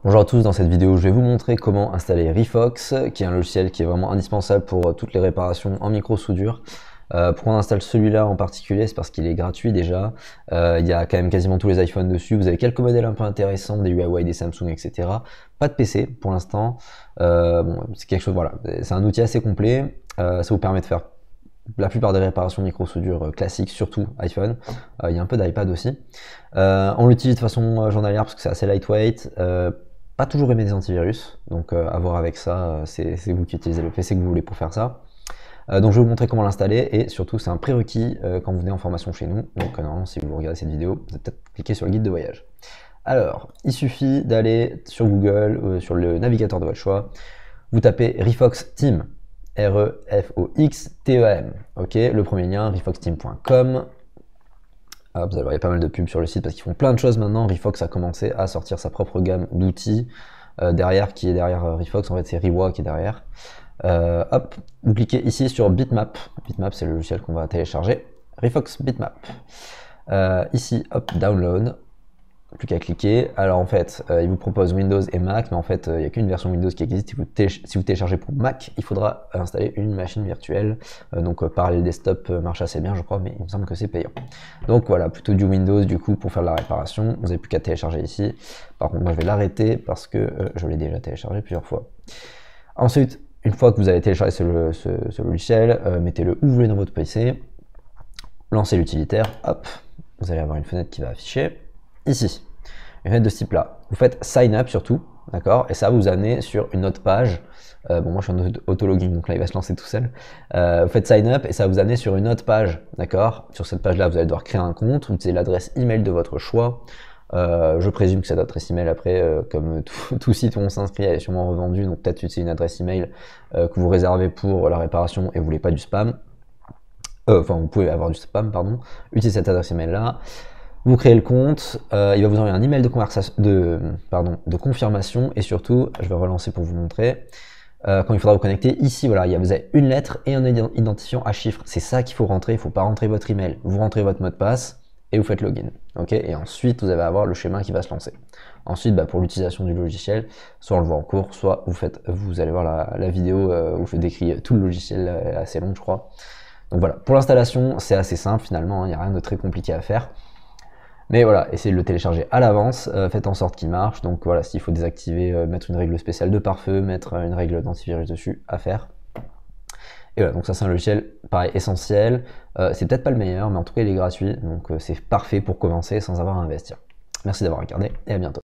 Bonjour à tous, dans cette vidéo je vais vous montrer comment installer Rifox, qui est un logiciel qui est vraiment indispensable pour toutes les réparations en micro-soudure. Pourquoi on installe celui-là en particulier? C'est parce qu'il est gratuit déjà, il y a quand même quasiment tous les iPhones dessus, vous avez quelques modèles un peu intéressants, des Huawei, des Samsung, etc. Pas de PC pour l'instant, bon, c'est quelque chose, voilà, c'est un outil assez complet, ça vous permet de faire la plupart des réparations micro-soudure classiques, surtout iPhone. Il y a un peu d'iPad aussi. On l'utilise de façon journalière parce que c'est assez lightweight. Pas toujours aimé des antivirus, donc à voir avec ça, c'est vous qui utilisez le PC que vous voulez pour faire ça. Donc je vais vous montrer comment l'installer et surtout c'est un prérequis quand vous venez en formation chez nous. Donc normalement si vous regardez cette vidéo, vous allez peut-être cliquer sur le guide de voyage. Alors, il suffit d'aller sur Google, sur le navigateur de votre choix, vous tapez Rifox Team, R-E-F-O-X-T-E-M, ok, le premier lien, rifoxteam.com. Ah, vous allez voir, il y a pas mal de pubs sur le site parce qu'ils font plein de choses maintenant. Rifox a commencé à sortir sa propre gamme d'outils derrière, qui est derrière Rifox, en fait c'est Riwa qui est derrière. Hop, vous cliquez ici sur Bitmap. Bitmap c'est le logiciel qu'on va télécharger. Rifox Bitmap. Ici, hop, Download. Plus qu'à cliquer. Alors en fait, il vous propose Windows et Mac, mais en fait, il n'y a qu'une version Windows qui existe. Si vous téléchargez pour Mac, il faudra installer une machine virtuelle. Donc Parallel Desktop marche assez bien, je crois, mais il me semble que c'est payant. Donc voilà, plutôt du Windows du coup pour faire la réparation. Vous n'avez plus qu'à télécharger ici. Par contre, moi je vais l'arrêter parce que je l'ai déjà téléchargé plusieurs fois. Ensuite, une fois que vous avez téléchargé ce logiciel, mettez-le où vous voulez dans votre PC. Lancez l'utilitaire, hop, vous allez avoir une fenêtre qui va afficher. Ici, une fenêtre de ce type là, vous faites sign up surtout, d'accord, et ça va vous amener sur une autre page. Bon, moi je suis en auto-logging, donc là il va se lancer tout seul. Vous faites sign up et ça va vous amener sur une autre page, d'accord. Sur cette page là, vous allez devoir créer un compte, vous utilisez l'adresse email de votre choix. Je présume que cette adresse email après, comme tout site où on s'inscrit, elle est sûrement revendue, donc peut-être utiliser une adresse email que vous réservez pour la réparation et vous voulez pas du spam. Enfin, vous pouvez avoir du spam, pardon. Utilisez cette adresse email là. Vous créez le compte, il va vous envoyer un email de confirmation et surtout, je vais relancer pour vous montrer, quand il faudra vous connecter, ici voilà, vous avez une lettre et un identifiant à chiffres, c'est ça qu'il faut rentrer, il ne faut pas rentrer votre email, vous rentrez votre mot de passe et vous faites login, ok, et ensuite vous allez avoir le schéma qui va se lancer. Ensuite, pour l'utilisation du logiciel, soit on le voit en cours, soit vous allez voir la vidéo où je décris tout le logiciel, assez long je crois. Donc voilà, pour l'installation, c'est assez simple finalement, il n'y a rien de très compliqué à faire. Mais voilà, essayez de le télécharger à l'avance, faites en sorte qu'il marche. Donc voilà, s'il faut désactiver, mettre une règle spéciale de pare-feu, mettre une règle d'antivirus dessus, à faire. Et voilà, donc ça c'est un logiciel, pareil, essentiel. C'est peut-être pas le meilleur, mais en tout cas il est gratuit, donc c'est parfait pour commencer sans avoir à investir. Merci d'avoir regardé et à bientôt.